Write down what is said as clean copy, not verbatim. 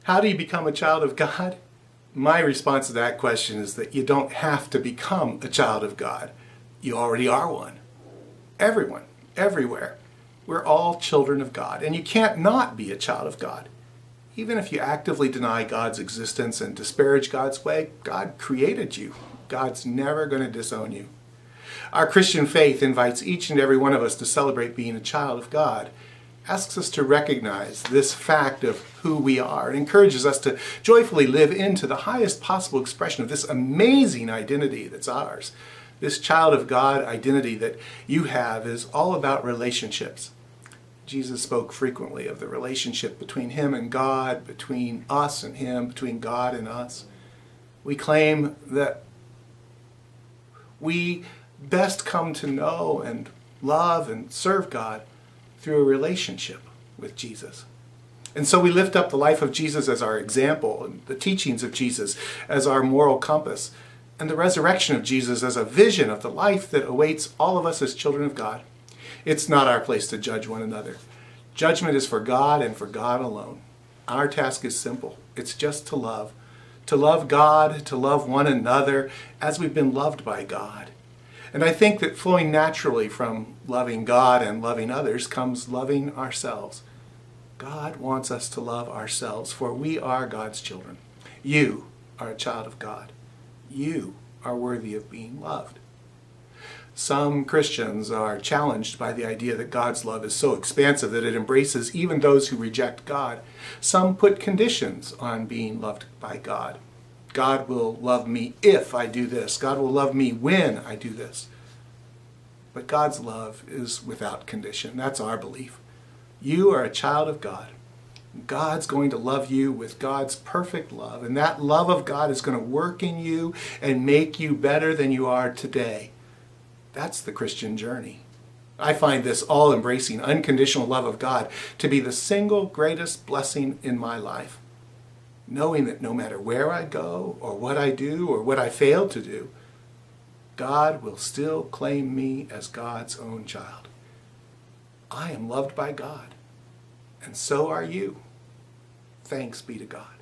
How do you become a child of God? My response to that question is that you don't have to become a child of God. You already are one. Everyone, everywhere. We're all children of God, and you can't not be a child of God. Even if you actively deny God's existence and disparage God's way, God created you. God's never going to disown you. Our Christian faith invites each and every one of us to celebrate being a child of God, asks us to recognize this fact of who we are, and encourages us to joyfully live into the highest possible expression of this amazing identity that's ours. This child of God identity that you have is all about relationships. Jesus spoke frequently of the relationship between him and God, between us and him, between God and us. We claim that we best come to know and love and serve God through a relationship with Jesus. And so we lift up the life of Jesus as our example, and the teachings of Jesus as our moral compass, and the resurrection of Jesus as a vision of the life that awaits all of us as children of God. It's not our place to judge one another. Judgment is for God and for God alone. Our task is simple. It's just to love. To love God, to love one another as we've been loved by God. And I think that flowing naturally from loving God and loving others comes loving ourselves. God wants us to love ourselves, for we are God's children. You are a child of God. You are worthy of being loved. Some Christians are challenged by the idea that God's love is so expansive that it embraces even those who reject God. Some put conditions on being loved by God. God will love me if I do this. God will love me when I do this. But God's love is without condition. That's our belief. You are a child of God. God's going to love you with God's perfect love. And that love of God is going to work in you and make you better than you are today. That's the Christian journey. I find this all-embracing, unconditional love of God to be the single greatest blessing in my life. Knowing that no matter where I go, or what I do, or what I fail to do, God will still claim me as God's own child. I am loved by God, and so are you. Thanks be to God.